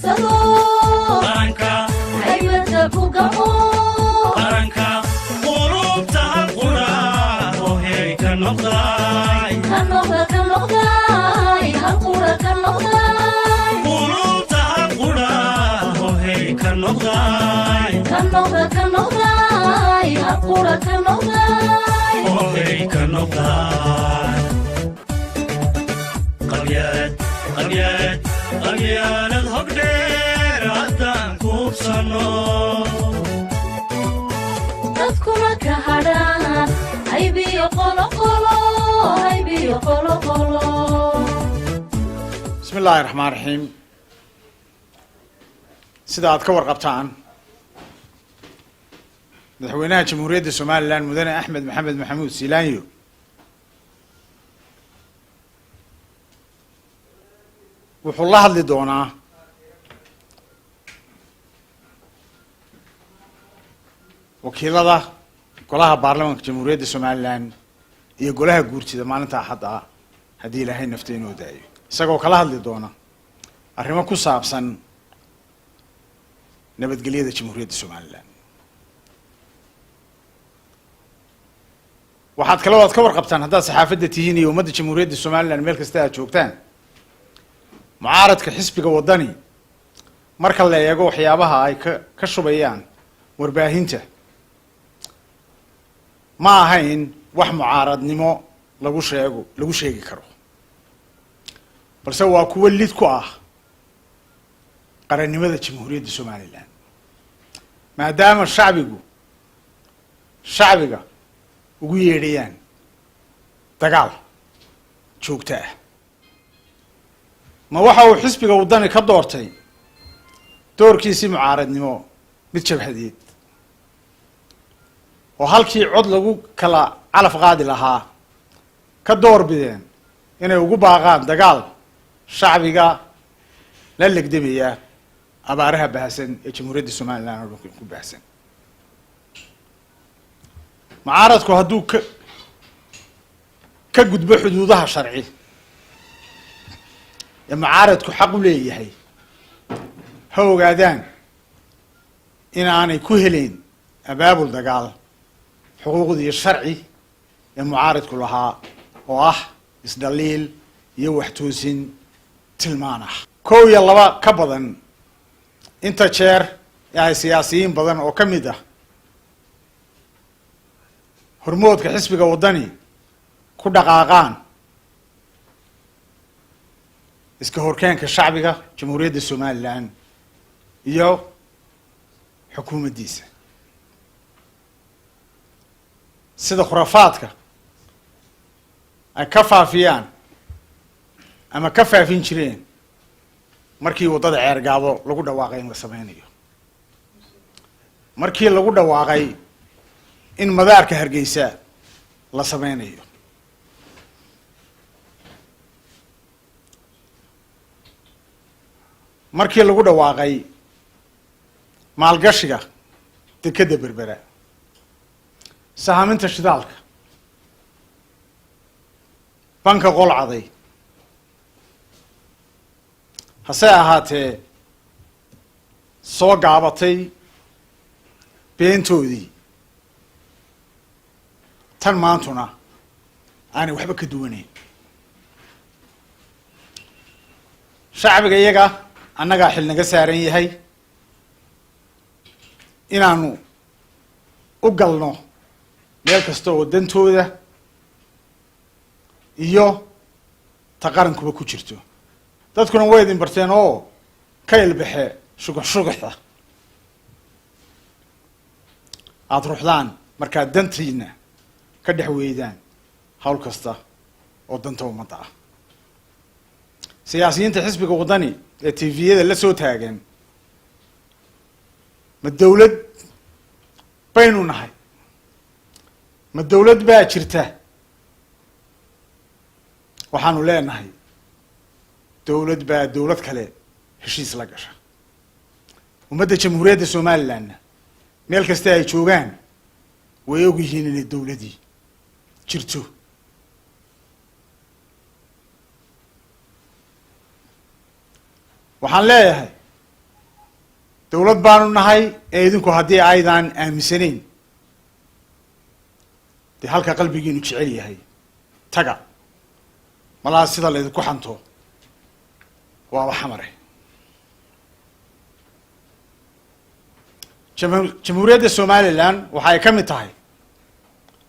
هبصلو قرنكا هيبة بوقمو قرنكا قلوبتها القرى وهيك النقضاي كالنقضاي هالقورة كالنقضاي قلوبتها القرى وهيك النقضاي كالنقضاي هالقورة كالنقضاي وهيك النقضاي قبيات الهقدير عدان كوبسانو تذكر كهران هيبي قولو قولو هيبي قولو قولو بسم الله الرحمن الرحيم sida aad ka warqabtaan madaxweynaha jamhuuriyadda Soomaaliland mudane Axmed Maxamed Maxamuud Silaanyo wuxuu la hadli doonaa wakiilada golaha baarlamaanka jamhuuriyadda Soomaaliland iyo golaha guurtida maalinta Axadda haddii Ilaahay nafteena u daayo isagoo kala hadli doona arrimo ku saabsan nabadgelyada jamhuuriyadda Soomaaliland waxaad kala wada ka warqabtaan haddaad saxaafadda tihiin iyo ummadda jamhuuriyadda Soomaaliland meel kasta aad joogtaan mucaaradka xisbiga wadani marka la eego waxyaabaha ay ka shubayaan warbaahinta ma ahayn wax mucaaradnimo lagu sheegi karo balse waa kuwa lid ku ah qarannimada jamhuuriyadda Soomaaliland maadaama shacbiga ugu yeedhayaan dagaal joogto ah ma waxa uu xisbiga wadani ka doortay doorkiisii mucaaradnimo mid jabhadeed oo halkii cod lagu kala calaf qaadi lahaa ka door bideen inay ugu baaqaan dagaal shacbiga la legdamaya abaaraha baahsan ee jamhuuriyadda Soomaaliland oo ku baahsan mucaaradku hadduu ka gudbo xuduudaha sharci ee mucaaradku xaq u leeyahay ha ogaadaan in aanay ku helayn abaabul dagaal xuquuqdii sharci ee mucaaradku lahaa oo ah isdhaliil iyo wax toosin tilmaan ah kow iyo laba ka badan inta jeer ay siyaasiyiin badan oo ka mid ah hormoodka xisbiga wadani ku dhaqaaqaan iska horkeenka shacbiga jamhuuriyadda Soomaaliland iyo xukuumaddiisa sida khuraafaadka ay ka faafiyaan ama ka faafin jireen markii wadada ceergaabo lagu dhawaaqay in la sameynayo markii lagu dhawaaqay in madaarka Hargeysa la sameynayo markii lagu dhawaaqay maalgashiga dekada Berbera sahaminta shidaalka banka qolcaday hase ahaatee soo gaabatay beentoodii tan maantuna aanay waxba ka duwanayn shacbiga iyaga annagaa xil naga saaran yahay inaanu u galno meel kasta oo dantooda iyo ta qarankuba ku jirto dadkuna way idin barteen oo ka ilbaxe shuguxda aada ruuxdaan markaad dantiina ka dhex weydaan hawl kasta oo danta ummadda ah siyaasiyiinta xisbiga wadani ee tviyada la soo taagan ma dawlad baynu nahay ma dawlad baa jirta waxaanu leenahay dawlad baa dawlad kale heshiis la gasha ummadda jamhuuriyadda Soomaaliland meel kasta ay joogaan way og yihiin inay dawladii jirto waxaan leeyahay dawlad baanu nahay ee idinku haddii aydan aaminsanayn dee halka qalbigiinu jecel yahay taga malaha sida laydinku xanto waaba xamare jamhuuriyadda somaliland waxa ay ka mid tahay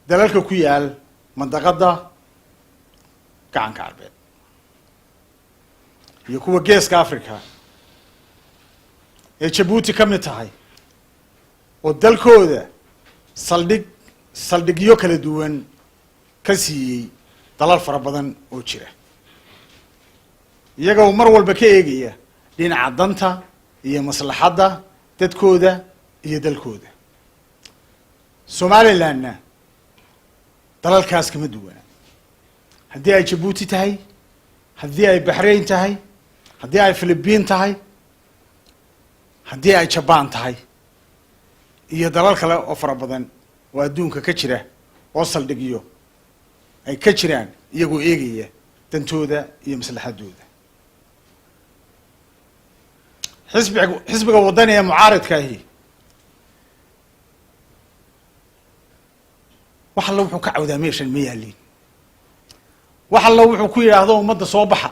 dalalka ku yaal mandaqada gacanka carbeed iyo kuwa geeska africa ee jabuuti ka mid tahay oo dalkooda saldhigyo kala duwan ka siiyey dalal fara badan oo jira iyagoo mar walba ka eegaya dhinaca danta iyo maslaxadda dadkooda iyo dalkooda somalilandna dalalkaas kama duwana haddii ay jabuuti tahay haddii ay baxrain tahay haddii ay philibiin tahay haddii ay jabaan tahay iyo dalal kale oo fara badan oo adduunka ka jira oo saldhigyo ay ka jiraan iyagoo eegaya dantooda iyo maslaxadooda xisbiga waddani ee mucaaridka ahi wax alla wuxuu ka cawdaa meeshan ma yaaliin wax alla wuxuu ku yidhaahdo ummadda soo baxa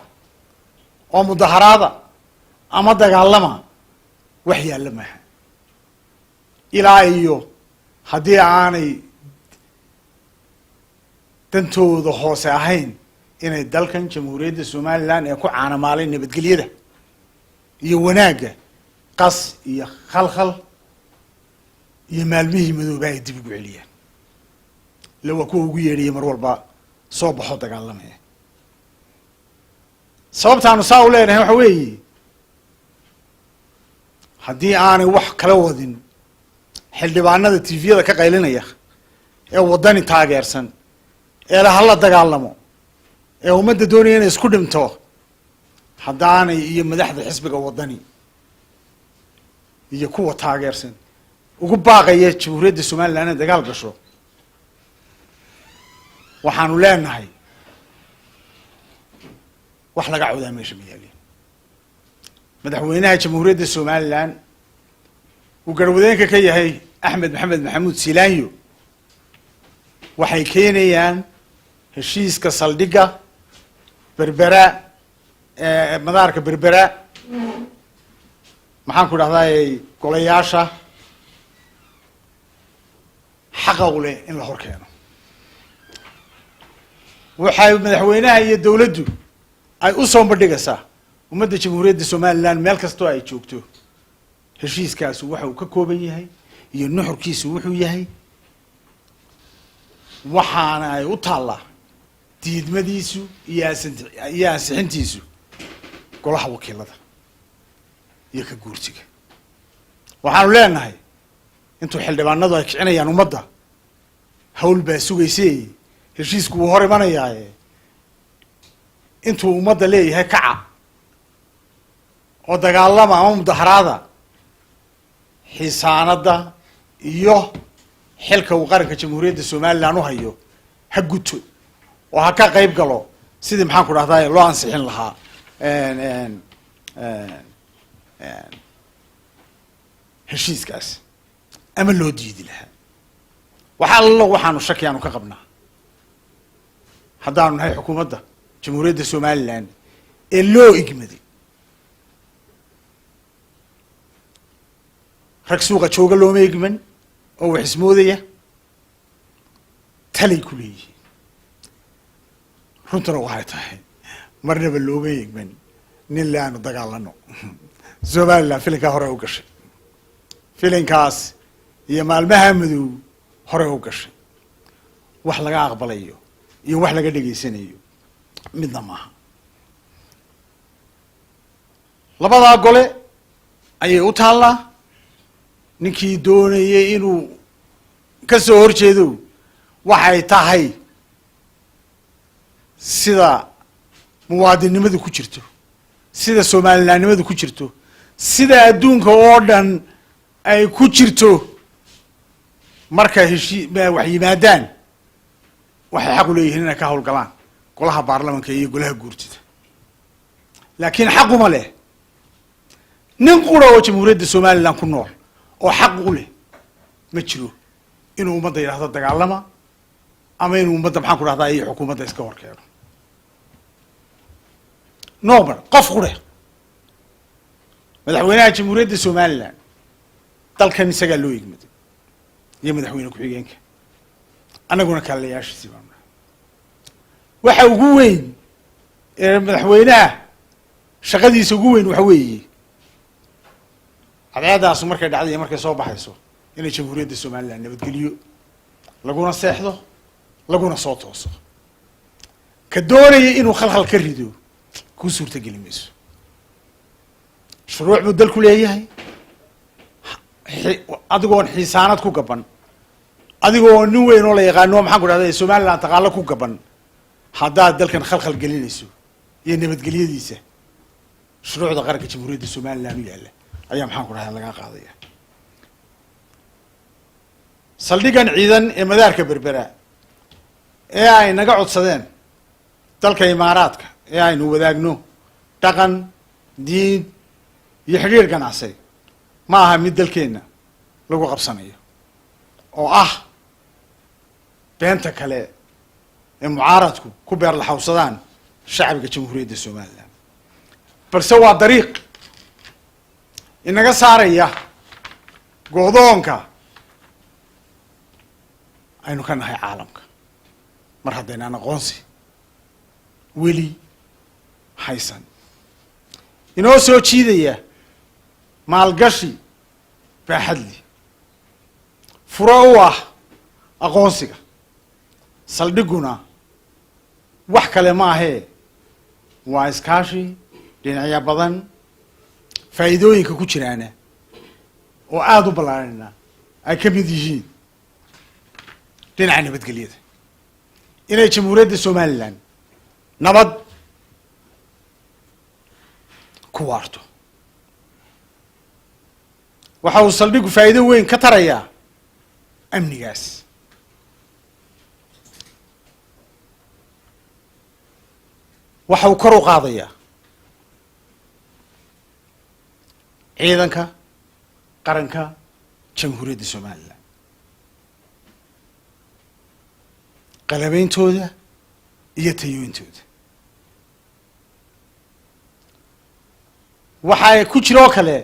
oo mudaharaada ama dagaalama wax yaalla maaha ilaa iyo haddii aanay dantooda hoose ahayn inay dalkan jamhuuriyadda somaliland ee ku caanamaalay nabadgelyada iyo wanaagga qas iyo khalkhal iyo maalmihii madooba ay dib ugu celiyaan ila waa kuwa ugu yeedhaya mar walba soo baxo dagaalamaya sababtaanu saa u leenahay waxa weeye haddii aanay wax kala wadin xildhibaanada tviyada ka qaylinaya ee waddani taageersan ee la hala dagaalamo ee ummadda doonaya inay isku dhinto haddaanay iyo madaxda xisbiga waddani iyo kuwa taageersan ugu baaqaya jamhuuriyadda somaliland inay dagaal gasho waxaanu leenahay wax laga cawdaa meesha ma yaalin madaxweynaha jamhuuriyadda somaliland uu garwadeenka ka yahay axmed maxamed maxamuud silaanyo waxay keenayaan heshiiska saldhigga berbera madaarka berbera maxaan ku dhahday golayaasha xaqa u leh in la hor keeno waxay madaxweynaha iyo dawladdu ay u soo bandhigaysaa ummadda jamhuuriyadda somaliland meel kastoo ay joogto heshiiskaasu waxa uu ka kooban yahay iyo nuxurkiisu wuxuu yahay waxaana ay u taallaa diidmadiisu iyo ansixintiisu golaha wakiilada iyo ka guursiga waxaanu leenahay intuu xildhibaanadu ay kicinayaan ummadda hawl baa sugayse heshiisku wuu hor imanayaaye intuu ummadda leeyahay kaca oo dagaalama ama mudaharaada xisaanadda iyo xilka uu qaranka jamhuuriyadda somaliland u hayo ha guto oo ha ka qayb galo sidii maxaan ku dhahday loo ansixin lahaa heshiiskaas ama loo diidi lahaa waxa allo waxaanu shaki aanu ka qabnaa haddaanu nahay xukuumadda jamhuuriyadda somaliland ee loo igmaday rag suuqa jooga looma igman oo wax ismoodaya talay ku leeyihiin runtuna waxay tahay marnaba looma igman nin le aanu dagaalano somaliland filinkaa hore u gashay filinkaas iyo maalmaha madow hore u gashay wax laga aqbalayo iyo wax laga dhegaysanayo midna maaha labadaa gole ayay u taallaa ninkii doonayay inuu ka soo horjeedo waxay tahay sida muwaadinnimadu ku jirto sida somalilandnimadu ku jirto sida adduunka oo dhan ay ku jirto marka wax yimaadaan waxay xaq u leeyihiin inay ka hawlgalaan golaha baarlamanka iyo golaha guurtida laakiin xaquma leh ننقله وجمهورية الصومال لان كنول وحق له ما جرو إنه مدة يهذا الدجالمة أما إنه مدة محن كل هذا أي حكومة إسكور كيرو نوبر قف قره مدحوينها جمهورية الصومال لان dalkan isagaa loo yigmaday iyo madaxweyne ku-xigeenka annaguna kaalayaashiisii baan nahay waxa ugu weyn ee madaxweynaha shaqadiisa ugu weyn waxa weeye cadceedaasu markay dhacday iyo markay soo baxayso inay jamhuuriyadda somaliland nabadgeliyo laguna seexdo laguna soo tooso ka doonaya inuu khalkhal ka rido kuu suurtageli mayso shuruuc buu dalku leeyahay adigoon xiisaanad ku gaban adigoo nin weyn oo la yaqaano maxaan ku dhahday somaliland taqaalo ku gaban haddaad dalkan khalkhal gelinayso iyo nabadgelyadiisa shuruucda qaranka jamhuuriyadda somaliland u yaalla ayaa maxaan ku dhahday laga qaadaya saldhigan ciidan ee madaarka berbera ee ay naga codsadeen dalka imaaraadka ee aynu wadaagno dhaqan diin iyo xidhiir ganacsi ma aha mid dalkeenna lagu qabsanayo oo ah beenta kale ee mucaaradku ku beer laxawsadaan shacbiga jamhuuriyadda somaliland balse waa dariiq inaga saaraya go'doonka aynu ka nahay caalamka mar haddaynaan aqoonsi weli haysan inoo soo jiidaya maalgashi baaxadli furo u ah aqoonsiga saldhiguna wax kale ma ahee waa iskaashi dhinacyo badan faa'iidooyinka ku jiraana oo aada u ballaarana ay ka mid yihiin dhinaca nabadgelyada inay jamhuuriyadda somaliland nabad ku waarto waxa uu saldhigu faa'iido weyn ka tarayaa amnigaas waxa uu kor u qaadayaa ciidanka qaranka jamhuuriyadda somaliland qalabeyntooda iyo tayooyintooda waxaa ku jiroo kale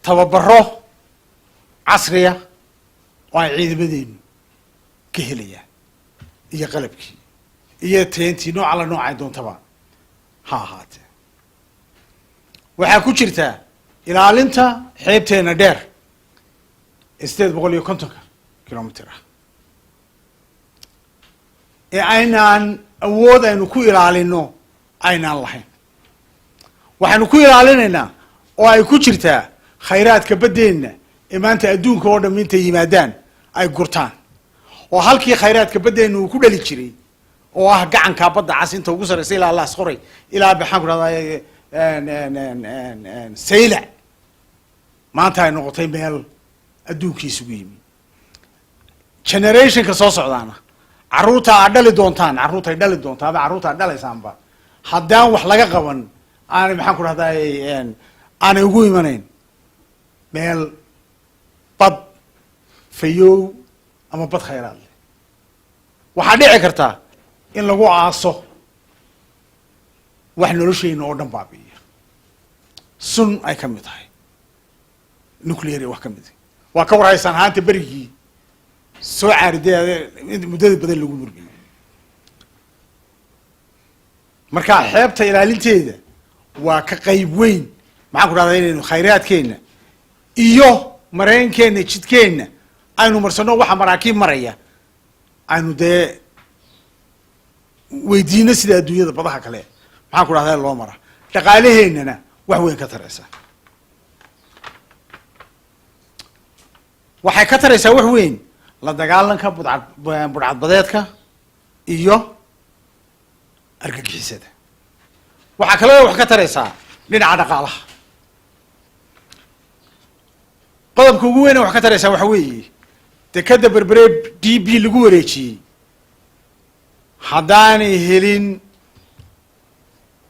tababaro casriya oo ay ciidamadeenu ka helayaan iyo qalabkii iyo teentii nooca la noocay doontaba ha ahaatee waxaa ku jirtaa ilaalinta xeebteena dheer 850 kilomitr ah ee aynaan awood aynu ku ilaalino aynaan lahayn waxaynu ku ilaalinaynaa oo ay ku jirtaa khayraadka baddeenna ee maanta adduunka oo dham intay yimaadaan ay gurtaan oo halkii khayraadka baddeenna uu ku dhali jiray oo ah gacanka badda cas inta ugu sarreysa ilaa laas qoray ilaa maxaan ku dhahdaa saylac maanta ay noqotay meel adduunkii isugu yimi generationka soo socdaana carruurta aad dhali doontaan carruurtay dhali doontaa ama carruurta aad dhalaysaanba haddaan wax laga qaban aanay maxaan ku dhahdaa aanay ugu imanayn meel bad fayow ama bad khayraad leh waxaa dhici kartaa in lagu aaso wax nolosheyna oo dhan baabi'iya sun ay ka mid tahay nuclear wax ka mid waa ka warhaysaan haanta berigii soo caaridee muddada badan lagu murgiyay marka xeebta ilaalinteeda waa ka qayb weyn maxaan ku dhahdaa inaynu khayraadkeenna iyo mareenkeenna jidkeenna aynu marsano waxa maraakiib maraya aynu dee weydiino sida adduunyada badaha kale maxaan ku dhahdaa loo mara dhaqaalaheennana wax weyn ka taraysa waxay ka taraysaa wax weyn la dagaalanka budhcadbadeedka iyo argagixisada waxaa kaloo wax ka taraysaa dhinaca dhaqaalaha qodobka ugu weyne wax ka taraysaa waxa weeye dekadda berbere d b lagu wareejiyey haddaanay helin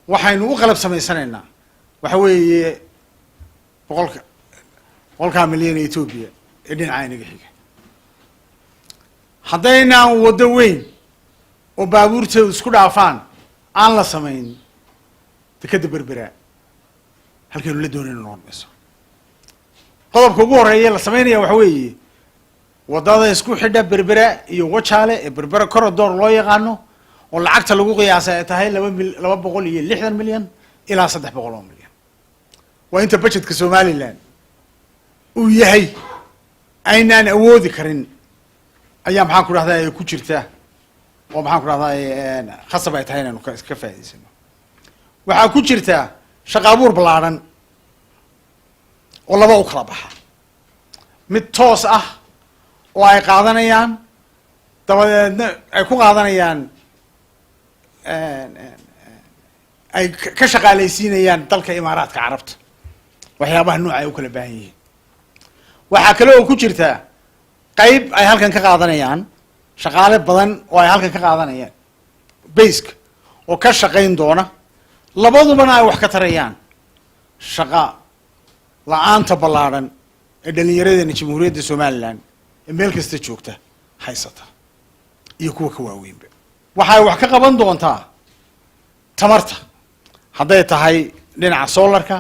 waxaynu u qalab samaysanaynaa waxa weeye boqolkaa milyan ee Ethiopia ee dhinaca inaga xiga haddaynaan waddo weyn oo baabuurteedu isku dhaafaan aan la samayn dekeda berbera halkaynu la doonayno noqon mayso qodobka ugu horeeya la samaynaya waxa weeye waddada isku xidha berbera iyo wajaale ee berbera corridor loo yaqaano oo lacagta lagu qiyaasay ay tahay 260 milyan ilaa 300 milyan waa inta budgetka Somaliland uu yahay aynaan awoodi karin ayaa maxaan ku rahdaa ay ku jirtaa oo maxaan ku rahdaa khasab ay tahay inaan ka faa'iideysano waxaa ku jirtaa shaqo abuur ballaaran oo laba u kala baxa mid toos ah oo ay qaadanayaan dabadeedna ay ku qaadanayaan ay ka shaqaalaysiinayaan dalka imaaraadka carabta waxyaabaha nooca ay u kala baahan yihiin waxaa kale oo ku jirtaa qayb ay halkan ka qaadanayaan shaqaale badan oo ay halkan ka qaadanayaan bayska oo ka shaqayn doona labadubana ay wax ka tarayaan shaqa la-aanta ballaaran ee dhallinyaradeena jamhuuriyadda Somaliland ee meel kasta joogta haysata iyo kuwa ka waaweynba waxay wax ka qaban doontaa tamarta hadday tahay dhinaca solarka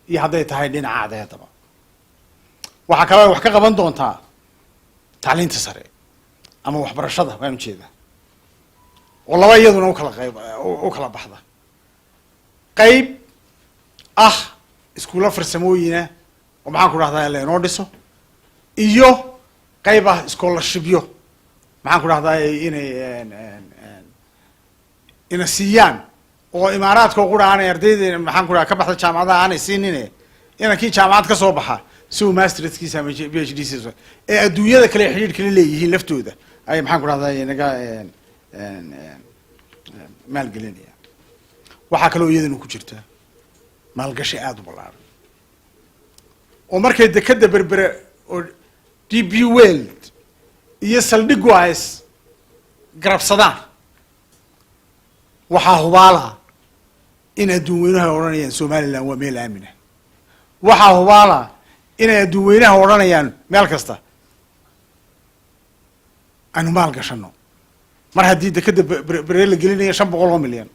iyo hadday tahay dhinaca cadceedaba waxaa kale wax ka qaban doontaa tacliinta sare ama waxbarashada waan ujeedaa oo laba iyaduna u kala baxda qayb ah iskuulo farsamooyina oo maxaan ku rahdaa la inoo dhiso iyo qayb ah scholarshipyo maxaan ku rahdaa inay siiyaan oo imaaraadka ugu dhaanay ardayda maxaan ku rahdaa ka baxda jaamacadaha aanay siinine inankii jaamacad ka soo baxa si uu masterskiisa ama PhD-siisa ee adduunyada kale xiriir kale leeyihiin laftooda ay maxaan ku rahdaa inaga maalgelinaya waxaa kaloo iyadana ku jirta maalgashi aada u ballaaran oo markay dekeda berbere oo DP World iyo saldhigu ay garabsadaan waxaa hubaala in adduun weynaha odhanayaan Somaliland waa meel aamina waxaa hubaala inay adduun weynaha odhanayaan meel kasta aanu maal gashano mar haddii dekeda berbere la gelinayo 500 milyan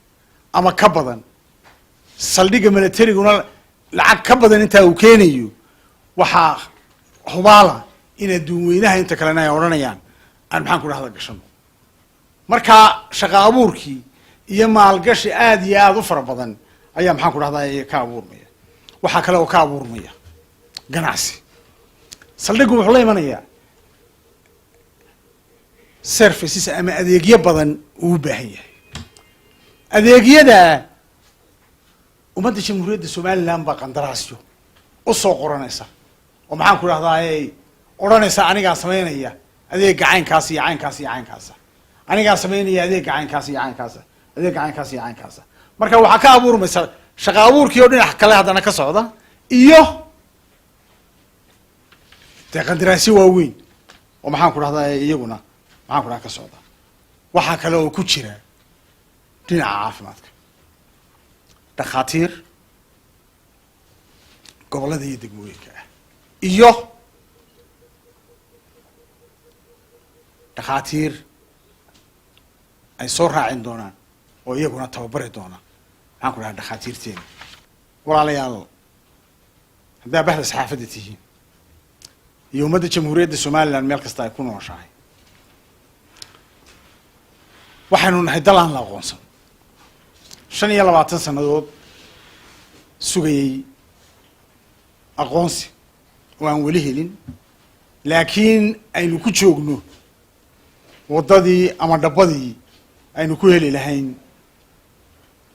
ama ka badan saldhiga militariguna lacag ka badan intaa uu keenayo waxaa hubaala in adduun weynaha inta kalena ay odhanayaan aan maxaan ku dhahda gashano markaa shaqo abuurkii iyo maalgashi aada iyo aada u fara badan ayaa maxaan ku dhahdaa ka abuurmaya waxaa kale oo ka abuurmaya ganacsi saldhigu wuxuu la imanayaa services ama adeegyo badan uu u baahan yahay adeegyada ummadda jamhuuriyadda Somaliland baa qandaraasyo u soo qoranaysa oo maxaan ku dhahdaa ay odhanaysa anigaa sameynaya adeeg caynkaas iyo caynkaas iyo caynkaas anigaa sameynaya adeeg caynkaas iyo caynkaas adeeg caynkaas iyo caynkaas marka waxaa ka abuurmaysa shaqo abuurkii oo dhinac kale haddana ka socda iyo dee qandaraasyo waaweyn oo maxaan ku dhahdaa iyaguna maxaan ku dhahdaa ka socda waxaa kale oo ku jira dhinaca caafimaadka dhakhaatiir gobollada iyo degmooyinka ah iyo dhakhaatiir ay soo raacin doonaan oo iyaguna tababari doonaan maxaan ku dhahaa dhakhaatiirteena walaalayaal haddaa baxda saxaafadda tihiin iyo ummadda jamhuuriyadda Somaliland meel kasta ay ku nooshahay waxaynu nahay dal aan la aqoonsan 25 sannadood sugayay aqoonsi oo aan weli helin laakiin aynu ku joogno waddadii ama dhabbadii aynu ku heli lahayn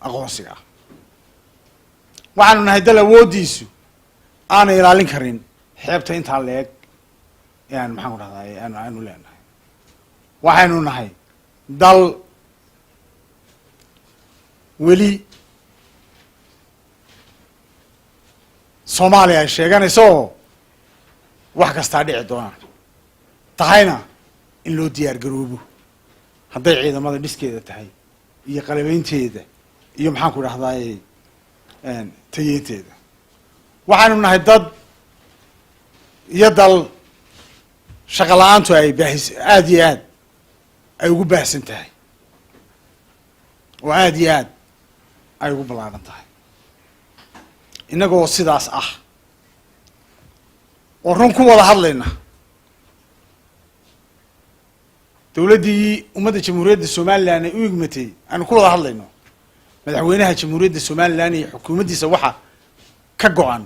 aqoonsiga waxaanu nahay dal awooddiisu aanay ilaalin karin xeebta intaa leeg ee aan maxaan ku dhahdaa aanu leenahay waxaynu nahay dal weli Soomaaliya ay sheeganayso wax kastaa dhici doonaan tahayna in loo diyaar garoobo hadday ciidamada dhiskeeda tahay iyo qalabeynteeda iyo maxaan ku dhahdaa tayeynteeda waxaanu nahay dad يدل شغلانتو أي باهس آد أي ugu baahsan tahay oo aad iyo aad ay ugu ballaaran tahay innagoo sidaas ah oo run ku wada hadlayna dowladdii ummadda jamhuuriyadda somalilan ay u igmatay aanu ku wada hadlayno madaxweynaha jamhuuriyadda somalilan iyo xukuumaddiisa waxa ka go-an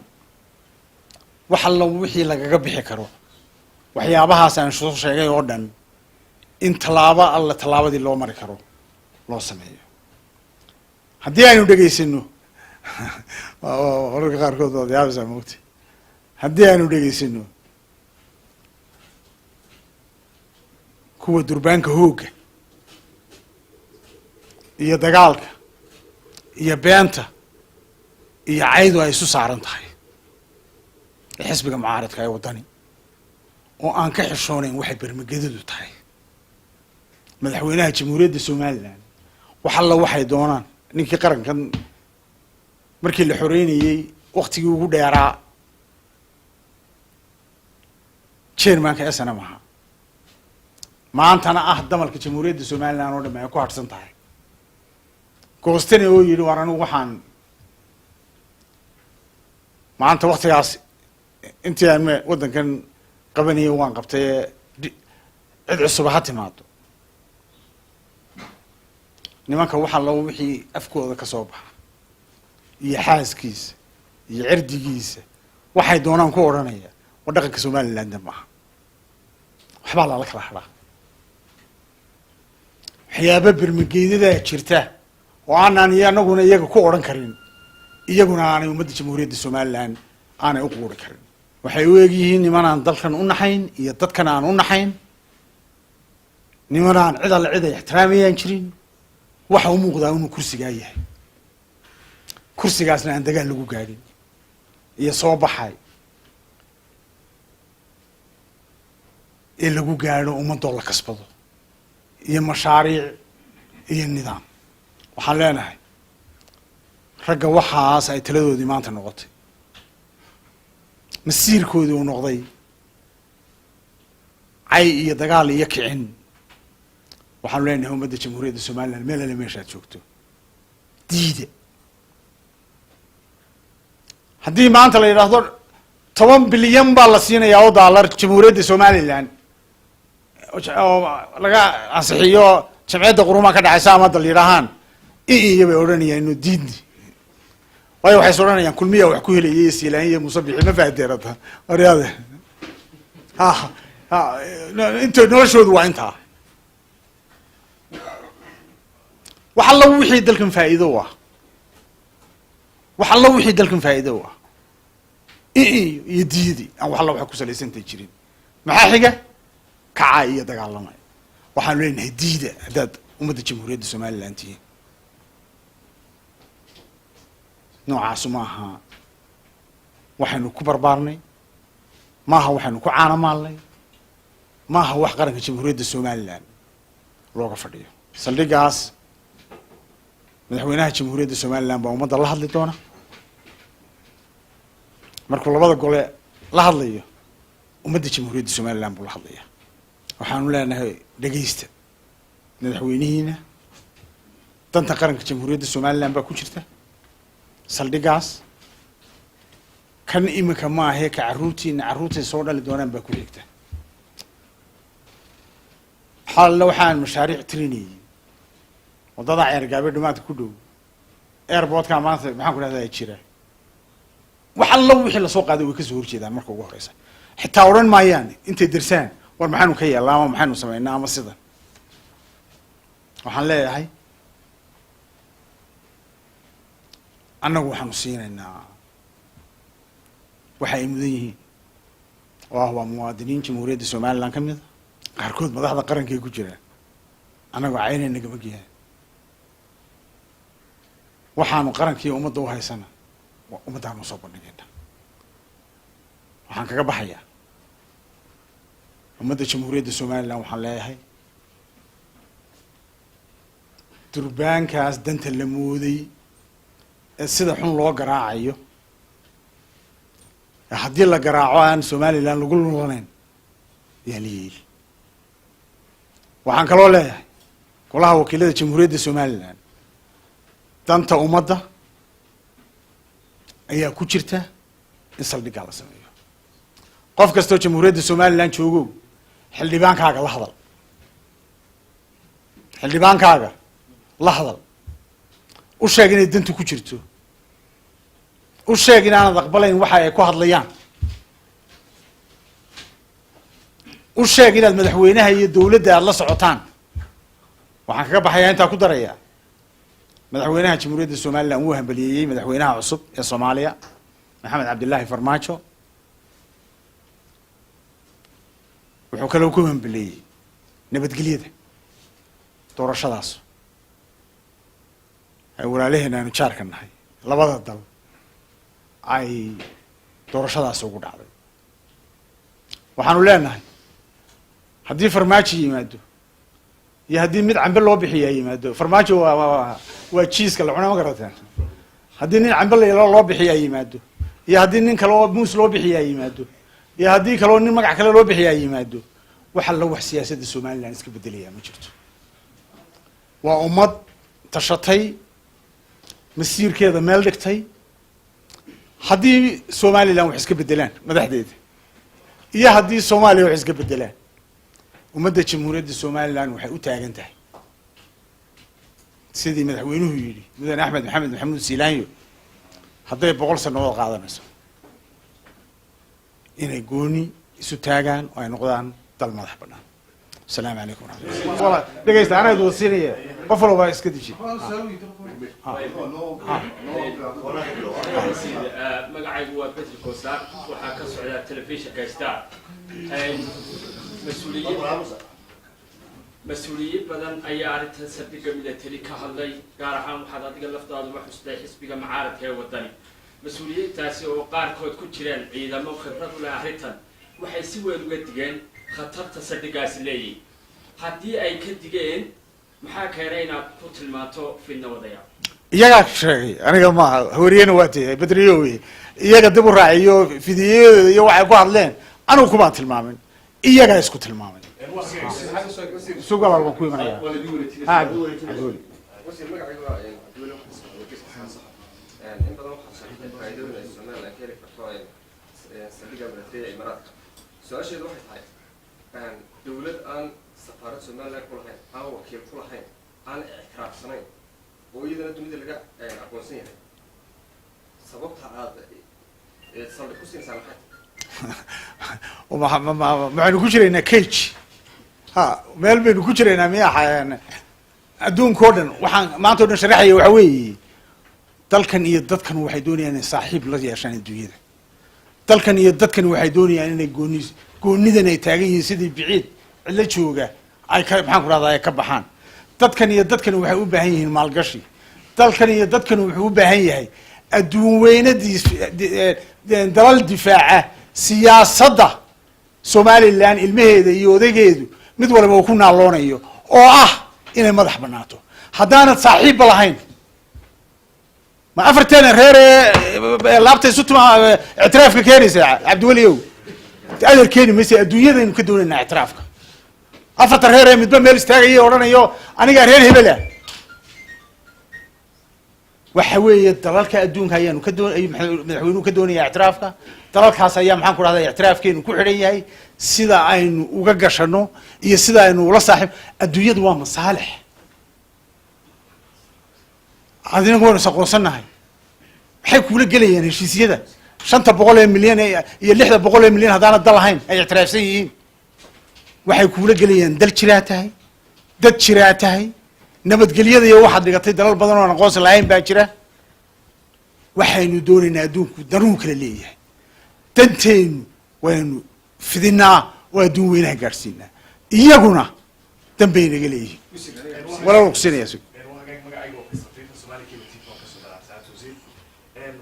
wax alla wixii lagaga bixi karo waxyaabahaas aan soo sheegay oo dhan in tallaabo alla tallaabadii loo mari karo loo sameeyo haddii aynu dhegaysano wararka qaarkood waad yaabaysaa moogta haddii aynu dhegaysano kuwa durbaanka hoogga iyo dagaalka iyo beenta iyo caydu ay isu saaran tahay ee xisbiga mucaaradka ee waddani oo aan ka xishoonayn waxay bermagedadu tahay madaxweynaha jamhuuriyadda somalilan wax alla waxay doonaan ninkii qarankan markii la xoreynayey waktigii ugu dheeraa chairmanka snm ahaa maantana ah damalka jamhuuriyadda somalilan oo dham ay ku hadhsan tahay goostani oo yidhi war anigu waxaan maanta waktigaas intii aan waddankan qabanayay waan qabtay cid cusuba ha timaado nimanka waxa loo wixii afkooda ka soo baxa iyo xaaskiisa iyo cirdigiisa waxay doonaan ku odhanaya waa dhaqanka somaliland maaha waxbaa lala kala hadhaa waxyaaba bermageedadaa jirta oo aanaan iyo anaguna iyaga ku odhan karin iyaguna aanay ummadda jamhuuriyadda somalilan aanay u quuri karin waxay u egyihiin niman aan dalkan u naxayn iyo dadkan aan u naxayn niman aan cid alle cid ay ixtiraamayaan jirin waxa u muuqdaa inuu kursigaa yahay kursigaasna aan dagaal lagu gaadhin iyo soo baxay ee lagu gaadho ummadoo la kasbado iyo mashaariic iyo nidaam waxaan leenahay ragga waxaas ay taladoodii maanta noqotay masiirkoodii uu noqday cay iyo dagaal iyo kicin waxaanu leenahay ummadda jamhuuriyadda somalilan meel alle meeshaad joogto diida haddii maanta la yidhaahdo 10 bilyan baa la siinayaa oo dollar jamhuuriyadda somalilan oo laga ansixiyo jamciyadda qurumaha ka dhexaysa ama dal yidhaahaan iyo bay odhanayaan inuu diidni waayo waxay is odhanayaan kulmiya wax ku helayay siilaan iyo musabixi ma fahdeerata waryaade inta noloshoodu waa intaa wax alla wixii dalkan faa'iido u ah wax alla wixii dalkan faa'iido u ah iyo diidi aan wax alla waxa ku salaysantay jirin maxaa xiga kaca iyo dagaalamay waxaanu leenahay diida haddaad ummadda jamhuuriyadda somalilan tihiin noocaasu maaha waxaynu ku barbaarnay maaha waxaynu ku caanamaalnay maaha wax qaranka jamhuuriyadda somalilan looga fadhiyo saldhigaas madaxweynaha jamhuuriyadda somalilan baa ummadda la hadli doona markuu labada gole la hadlayo ummadda jamhuuriyadda somalilan buu la hadlaya waxaanu leenahay dhegaysta madaxweynihiina danta qaranka jamhuuriyadda somalilan baa ku jirta saldhigaas kan iminka maahe ka carruurtay soo dhali doonaan baa ku xigta xaalla waxaan mashaariic tirinayay waddada ceergaabe dhamaadka ku dhow airportka maanta maxaan ku dhahdaa jira wax alla wixii lasoo qaaday way kasoo horjeedaan marka ugu horeysa xitaa odhan maayaan intay dirsaan war maxaynu ka yeelnaa ama maxaynu samaynaa ama sidan waxaan leeyahay annagu waxaanu siinaynaa waxa ay mudan yihiin oo ah waa muwaadiniin jamhuuriyadda somalilan ka mid a qaarkood madaxda qarankay ku jiraan annagoo caynay nagama geeyaan waxaanu qarankii ummadda u haysana ummaddaanu soo bandhigayna waxaan kaga baxayaa ummadda jamhuuriyadda somalilan waxaan leeyahay durbaankaas danta la mooday ee sida xun loo garaacayo haddii la garaaco aan somalilan lagu lulanayn yaa la yeeli waxaan kaloo leeyahay golaha wakiilada jamhuuriyadda somalilan danta ummadda ayaa ku jirta in saldhiggaa la sameeyo qof kastoo jamhuuriyadda somalilan joogo xildhibaankaaga la hadal xildhibaankaaga la hadal u sheeg inay dantu ku jirto u sheeg inaanad aqbalayn waxa ay ku hadlayaan u sheeg inaad madaxweynaha iyo dawladda aada la socotaan waxaan kaga baxayaa intaa ku darayaa madaxweynaha jamhuuriyadda somalilan wuu hambaliyeeyey madaxweynaha cusub ee soomaaliya maxamed cabdillaahi farmaajo wuxuu kaloo ku hambaliyeeyey nabadgelyada doorashadaas ay walaalaheena aanu jaarka nahay labada dal ay doorashadaas ugu dhacday waxaanu leenahay haddii farmaajo yimaado iyo haddii mid cambe loo bixiyaa yimaado farmaajo waa jiiska la cuna ma garateen haddii nin cambe loo bixiyaa yimaado iyo haddii nin kale oo muus loo bixiyaa yimaado iyo haddii kaleo nin magac kale loo bixiyaa yimaado waxa la wax siyaasadda somalilan iska bedelayaa ma jirto waa ummad tashatay masiirkeeda meel dhigtay haddii somalilan wax iska bedelaan madaxdeeda iyo haddii soomaaliya wax iska bedelaan ummadda jamhuuriyadda somalilan waxay u taagan tahay sidii madaxweynuhu yidhi mudane axmed maxamed maxamuud siilaanyo hadday 100 sannadood qaadanayso inay gooni isu taagaan oo ay noqdaan dal madax bannaan asalaamu calaykum waraxmatullah dhegeysta anaa doodsiinaya qof walba iska deji magacaygu waa Petr Kosaar waxaa ka socda telefishinka Star mas-uuliyiin badan ayaa arrintan saldhigga military ka hadlay gaar ahaan waxaad adiga laftaadu wax xustay xisbiga mucaaradka ee wadani mas-uuliyiintaasi oo qaarkood ku jireen ciidamo khibrad u leh arrintan waxay si weyn uga digeen khatarta saldhiggaasi leeyihiin haddii ay ka digeen maxaa keenay inaad ku tilmaanto fidna wadaya iyagaa sheegay aniga maaha hawariyena waa tahay bedriyo wey iyaga dib u raaciyo fidiyadooda iyo waxay ku hadleen anigu kumaan tilmaamin iyagaa isku tilmaamay sugalal waan ku imanaya su-aasheedu waxay tahay dawlad aan safaarad somalilan ku lahayn aan wakiil ku lahayn aan ictiraafsanayn oo iyadana dunida laga aqoonsan yahay sababta aad saldhig ku siinaysaa maxay maxaynu ku jiraynaa cage ha meel baynu ku jiraynaa miya adduunka o dhan waxaan maanta o dhan sharaxaya waxa weeye dalkan iyo dadkan waxay doonayaan inay saaxiib la yeeshaan adduunyada dalkan iyo dadkan waxay doonayaan inay goonidan ay taagan yihiin sidii biciid cidlo jooga ay ka maxaan ku rahdaa ay ka baxaan dadkan iyo dadkan waxay u baahan yihiin maalgashi dalkan iyo dadkan wuxuu u baahan yahay adduun weynadiis dalal difaaca siyaasadda somalilan ilmaheeda iyo odaygeedu mid walba uu ku naaloonayo oo ah inay madax banaato haddaanad saaxiibba lahayn ma afarteena reer ee laabta isu tuma ictiraafka keenaysa cabdiweliow adeer keeni maysa adduunyadaynu ka doonaynaa ictiraafka afarta reer ee midba meel istaagaya odhanayo anigaa reer hebela waxa weeye dalalka adduunka ayaanu ka madaxweynuhu ka doonaya ictiraafka dalalkaas ayaa maxaan ku rahdaa ictiraafkeenu ku xidhan yahay sida aynu uga gashano iyo sida aynu ula saaxiib adduunyadu waa masaalix adinagu waynu isaqoonsannahay maxay kuula gelayaan heshiisyada 500 milyan iyo 600 milyan haddaana dal ahayn ay ictiraafsan yihiin waxay kuula gelayaan dal jiraa tahay dad jiraa tahay nabadgelyada iyo waxaad dhigatay dalal badan oo aan aqoonsi lahayn baa jira waxaynu doonaynaa adduunku danuu kala leeyahay danteenu waynu fidinaa oo adduun weynaha gaadhsiinaa iyaguna dan bay naga leeyihiin walaal kusinaya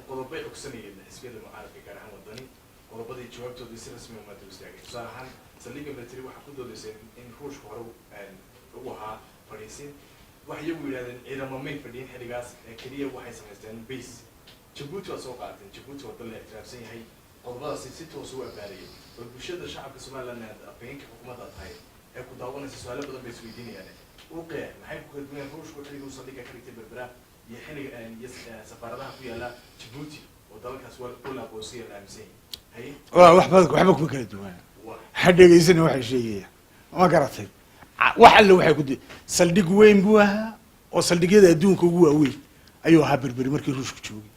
qodobay ogsanayeen xisbiyada mucaaradka gaar ahaan wadani qodobadii jawaabtooda si rasmi ah maanta u istaagay tusaale ahaan saldhigga military waxaa ku doodaysay in ruushka hore ugu ahaa fadhiisin waxay iyagu yidhahdeen ciidamo may fadhiyin xilligaas keliya waxay samaysteen base jabuuti waa soo qaateen jabuuti waa dal la ictiraafsan yahay qodobadaasi si toos u abaariyay oo bulshada shacabka Soomaaliland afhayeenka xukuumadda tahay ee ku daawanaysa su'aalo badan bay isweydiinayaan oo qeex maxay ku kala duwan ruushku xilliga uu saldhigga ka dhigtay berbera iyo xilliga safaaradaha ku yaala Djibouti oo dalkaas wala aqoonsiga la aaminsan yahay waxba kuma kala duwan hadheegaysana waxay sheegayaan ma garatay wax alle waxay ku saldhig weyn buu ahaa oo saldhigyada adduunka ugu waaweyn ayuu ahaa berberi markii ruushku joogay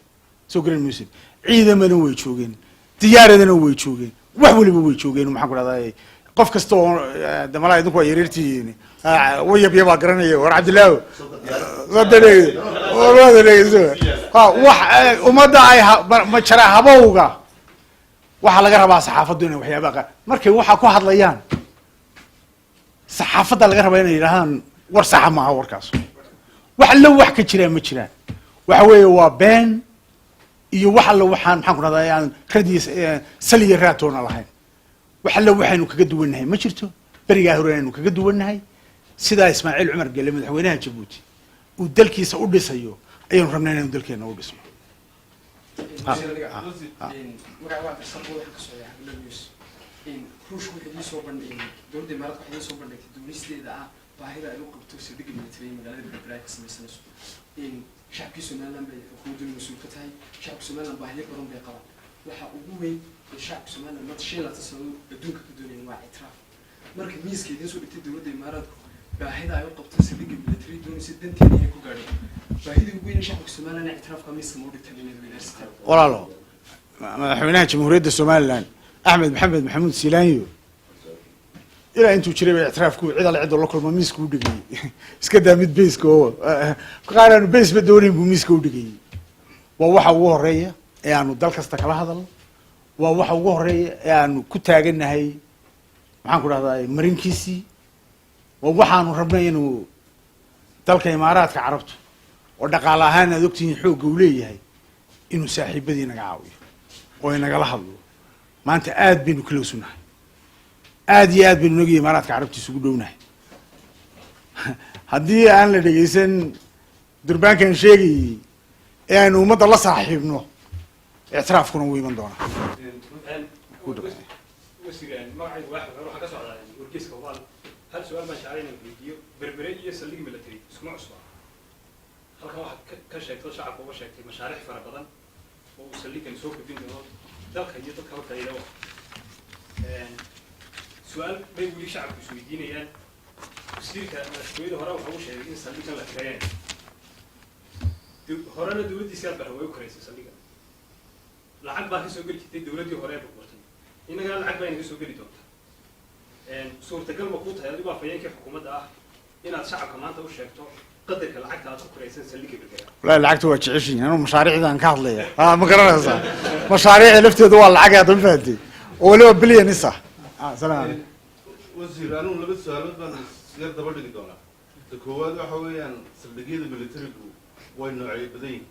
soo garan mayso ciidamana way joogeen diyaaradana way joogeen wax waliba way joogeen maxaan ku dhahdaa qof kasta oo damala idinku waa yareertihiin wayabyabaa garanaya war cabdilaaho wax ummadda ay ma jara habowga waxaa laga rabaa saxaafaddu inay waxyaabaha qaar markay waxaa ku hadlayaan saxaafadda laga rabaa inay yidhahdaan war saxa maaha warkaas wax alla wax ka jiraan ma jiraan waxa weeye waa been iyo wax alla waxaan maxaan ku dhahdaa aan radiis saliya raatoona lahayn wax alla waxaynu kaga duwannahay ma jirto berigaa hore aynu kaga duwannahay sidaa ismaaciil cumar gelle madaxweynaha Djibouti uu dalkiisa u dhisayo ayaynu rabnaa inaynu dalkeena u dhisno ruushku waxay soo bandhigeen dowladda Imaaraadka waxay soo bandhigtay duunisteeda baahida ay u qabto saldhigga military magaalada berbera ka samaysanayso shacabka Soomaaliland bay xukuumaddu mas'uul ka tahay shacabka Soomaaliland baahiyo badan bay qabaan waxa ugu weyn ee shacabka Soomaaliland mad sheela tasawur adduunka ka doonayeen waa ictiraaf marka miiskeedii soo dhigtay dowladda Imaaraadku baahida ay u qabto saldhigga military doonaysa danteeda ay ku gaadhay baahida ugu weyn ee shacabka Soomaaliland ictiraafka miiska ma dhigtay inay weerarsadaan walaalo madaxweynaha jamhuuriyadda Soomaaliland أحمد محمد محمود سيلانيو إلى أنتو تشري اعترافكو عيد على عيد الله كل ما ميسكو دقي إسكدا ميد بيسكو قال أنا بيس بدوني بميسكو دقي وواحد وهرية يعني ضل كستك هذا وواحد وهرية يعني كنت أجنها هي معاك هذا مرين كيسي وواحد ربنا إنه ضل كإمارات كعربته ودق على هنا دكتين حوق وليه هي إنه ساحب بدينا قاوي وإنه قال هذا ما أنت آد بينو كلوسنا آد بينو نجي مرات كعربتي سجودونا هدي أنا اللي جيسن دربان كان شيء يعني وما الله صاحبنا اعتراف كنا وين من دونا وسيران ما عند واحد أروح أقصد على وركيس كوال هل سؤال ما شعرين الفيديو بربرية سليم ملتري اسمع أسمع هل كان واحد كشيء كل شعب هو شيء مشاريع فرقدان وسليك نسوق الدين dalka iyo dadka halka ay leeyahay su'aal bay wali shacabku isweydiinayaan wasiirka madaxweynaha hore waxa uu sheegay in saldhigga la kareeyay horena dawladdiisa baa way u kareysay saldhigga lacag baa ka soo geli jirtay dawladdii hore ee burburtay inaga lacag baa inaga soo geli doonta suurtagal ma ku tahay adigu afayeenka xukuumadda ah inaad shacabka maanta u sheegto qadarka lacagta aad ku kareysan saldhigga berbera لا العقد هو تعيشين أنا مشاريع إذا انكحل ليه ما قررنا صح مشاريع لفتي دوا العقد هذا فهدي ولو بليون صح سلام وزير أنا لبس سؤال بس غير دبل دقيقة الكواد وحوي أن سلبية الملتري وين نوعي بدين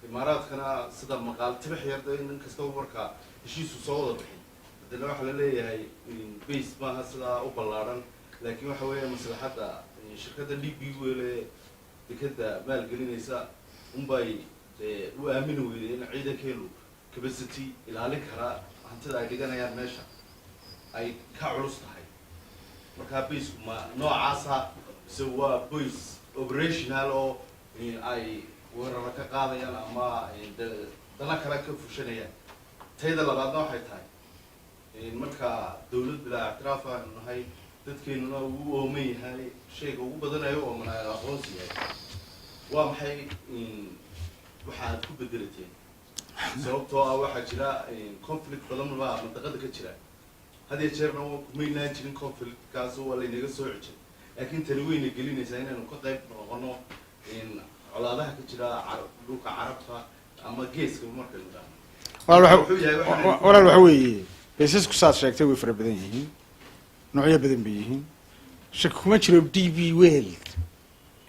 الإمارات كنا صدر مقال تبح يردين كستو بركة شيء صعود بحين بدنا واحد ليه هاي بيس ما هسلا أوبلارن لكن وحوي مصلحة شركة اللي بيقول كده مال قلنا باي وآمنوا إن عيدا كيلو كبستي إلى عليك هراء هنتدا عيدنا يا ماشى أي كعروس هاي مركب بيس ما نوع عصا سوا بيس أوبريشنال أو أي ورا كقاضي أنا ما دنا كراك فشنيا تيدا لبعض نوع هاي تاي مركب دولة بلا اعتراف إنه هاي تذكرنا ومي هاي شيء وبدنا يوم من الأقوسي وامحي waxaad ku bedelateen sababtoo ah waxa jira conflict badan ma mantaqada ka jira hadii jeerna kumaynaan jirin conflict kaas oo la inaga soo xijin laakiin tani weyn gelinaysaa inaanu ka qayb noqono colaadaha ka jira dhulka carabta ama geeska marka la dhaho walaal waxa weeye beesasku saad sheegtay way fara badan yihiin noocyo badan bay yihiin shaki kuma jiro DB World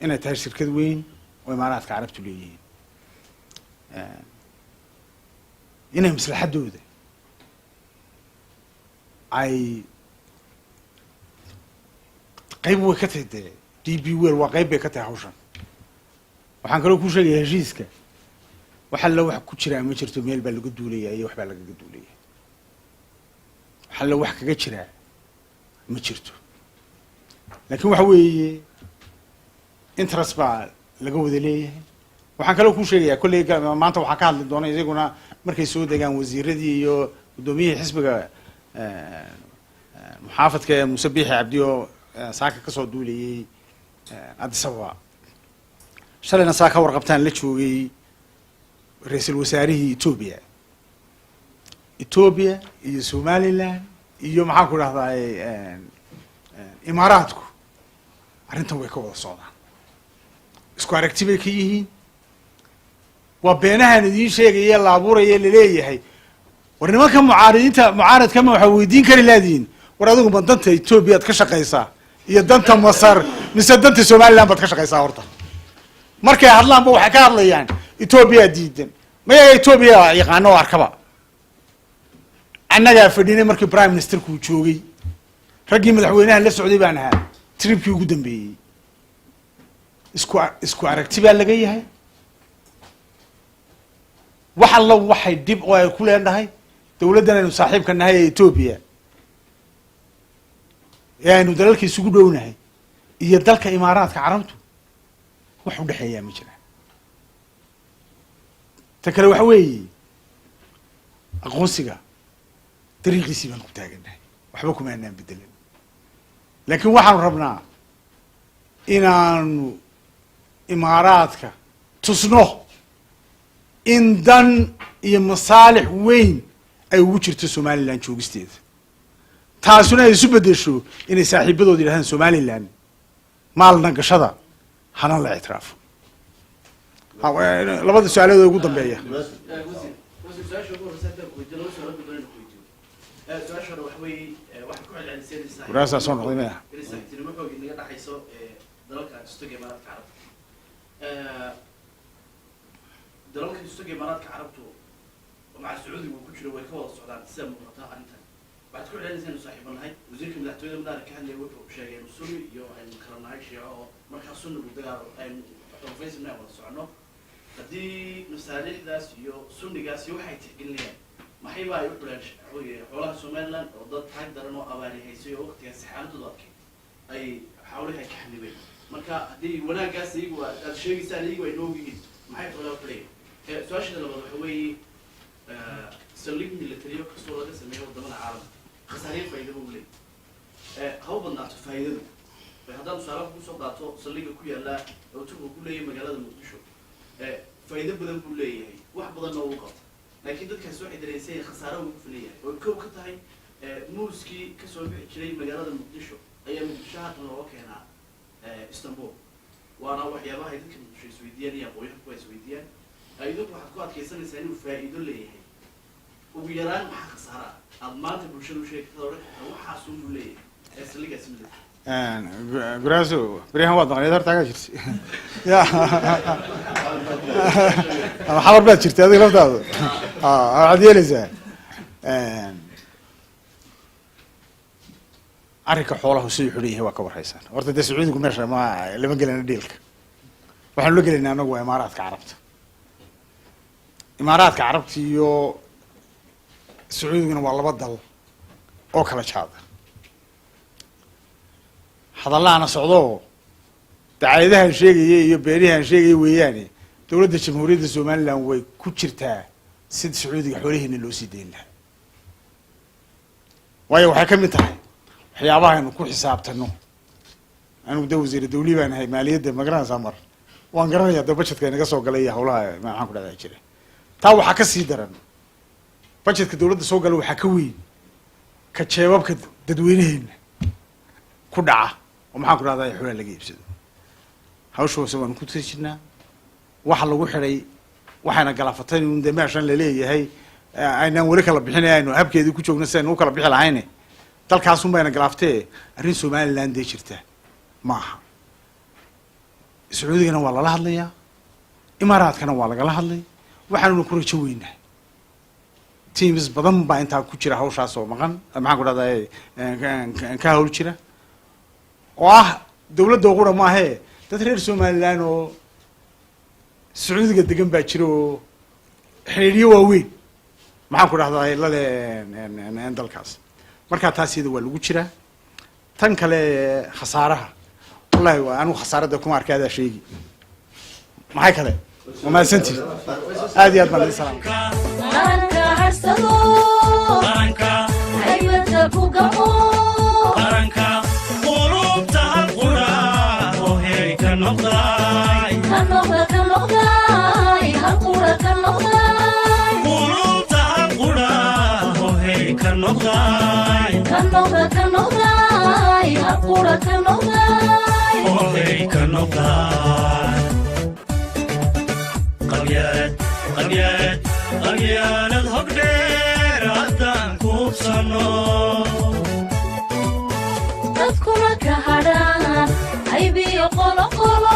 inay tahay shirkad weyn oo imaaraadka carabtu leeyihiin inay maslaxadooda ay qayb way ka tahay DB World waa qayb bay ka tahay hawshan waxaan kaloo ku sheegay heshiiska waxa la wax ku jira ma jirto meel baa lagu duulaya iyo wax baa laga duulaya waxa la wax kaga jira ma jirto laakiin waxa weeye interest baa laga wada leeyahay waxaan kale ku sheegayaa kulli maanta waxaan ka hadli doonaa isaguna markay soo degaan wasiiradii iyo gudoomiyihii xisbiga muxaafadka ee Musabbixi Cabdi oo saaka ka soo duulayay Addis Ababa shalayna saaka warqabtaan la joogay ra'iisul wasaarihii Ethiopia iyo Somaliland iyo maxaan ku rahdaa Imaaraadku arrintan way ka wada socdaan isku aragti bay ka yihiin waa beenahan idiin sheegaya la abuuraya la leeyahay war nimanka mucaaradka ma waxa weydiin kari laadiin war adigu ma danta Ethiopia aad ka shaqeysaa iyo danta Masar mise danta Somaliland baad ka shaqeysaa horta markay hadlaan ba waxay ka hadlayaan Ethiopia diidan ma Ethiopia yaqaano arkaba annaga fadhiinay markii prime minister ku joogay raggii madaxweynaha la socday baan ahaa tripkii ugu dambeeyay isku aragti baa laga yahay waxa la waxay dib oo ay ku leenahay dawladdan aynu saaxiibka nahay ee Ethiopia aynu dalalka isugu dhownahay iyo dalka Imaaraadka Carabtu wax u dhaxeeya ma jira ta kale waxa weeye aqoonsiga dariiqiisii baan ku taaganahay waxba kuma aanan bedelin laakiin waxaan rabnaa inaanu Imaaraadka tusno in dan iyo masaalix weyn ay ugu jirto Somaliland joogisteeda taasuna ay isu bedesho inay saaxiibadood yiraahdaan Somaliland maalna gashada hana la ictiraafo labada su'aalood ugu dambeeya waraasa soo noqday ma dalalka istaga Imaaraadka Carabtu مع السعودي وكل شيء ويكون السعودان تسمى مقطع أنت بعد كل هذا زين صاحبنا هاي وزير كم لحتوي من ذلك كان يوقف شيء مسؤول يو عن كرنا هاي شيء أو مركز سن ودار عن فيس من أول سعنه قدي مسالة داس يو سن داس يو حيت قلنا ما هي بقى يقولش حولها سومالان وضد حد درنو أواني هي سيو وقت يسحان تضاك أي حولها كحني بين مركز دي ولا قاس يجوا الشيء يسأل يجوا ينوبي ما هي ولا بلاي سؤال شيء لما هو سليم ميليتريو كسورة سميه ضمن العالم خسارين فايدة مولي هو بنات فايدة فهذا مسارف بوسط داتو سليم كويا لا لو تبغى كل يوم مجال هذا المدشو فايدة بدن كل يوم واحد بدن نوقات لكن ده كسوع إدريسية خسارة وقفلية والكو كتاعي موسكي كسوع شيء مجال هذا المدشو أيام الشهر نروح هنا اسطنبول وأنا وحيا ما هيدا كم شيء سويديان يا أبوي حكوا سويديان أيضا واحد قاعد كيسان يسألوا فائدة ليه وبيران مع خسارة أضمانت بوشلو شيء كثر وحاسون ليه أسلق اسمه برازو بريهم وضع يقدر تعيش يا أنا حضر بيت شرت هذه لفتة عادية لزين أريك حوله سيء حريه وكبر حيسان ورت السعودي يقول مرشة ما لما قلنا ديلك وحنا قلنا أنا جوا إمارات كعربت إمارات كعربت يو السعودي من والله بدل أو كلا شهادة هذا الله أنا صعدوه تعايدها شيء يبينها شيء وياني دولة الجمهورية الزمالة وكتشرتها سيد سعودي حوله إن اللوسي دين لها ويا وحكمتها حيابها إنه كل حساب تنو أنا بدو وزير الدولي بين هاي مالية مقران سامر وانقران يا دبشت كأنك سوق لي حولها ما حنقول هذا الشيء تاو حكى سيدرن بشت كدولة سوق له حكوي كشباب كتدوينهن كدعة وما حنقول هذا يحول اللي جيب سيد هاوشوا سوى نكتشنا وحلا وحري وحنا قلافتين من دماء عشان لليه هاي أنا وريك الله بحنا إنه هبك يدي كوتشو نسان وكلا بحلا عينه تلك عصوم بين قلافتين الرين سومالي لاندي شرته معها السعودية كانوا والله لا هضليا إمارات كانوا والله لا هضلي وحنا نكون شوينا تيمز بدم با أنت كوتشرا هوش عصو مغن ما حقول هذا كهول كشرا دولة دوغورة ما هي تدري سومالي لانه السعودية قد جنب باشرو xiriiryo waaweyn maxaan ku dhahdaa lale dalkaas markaa taas iyada waa lagu jiraa tan kale khasaaraha wallahi waa anigu khasaaradda kuma arkaadaa sheegi maxay kale وماسنتي هذه أضمن السلام qaranka harsado qaranka haybadda ku gamo qaranka qulubta qura oo hey ka noqday ka noqday halqura ka noqday qulubta qura oo hey ka noqday halqura ka noqday oo hey ka noqday qabyaalad hogdheer haddaan kuubsano dadkuna ka hadhaan haybiyo qolo qolo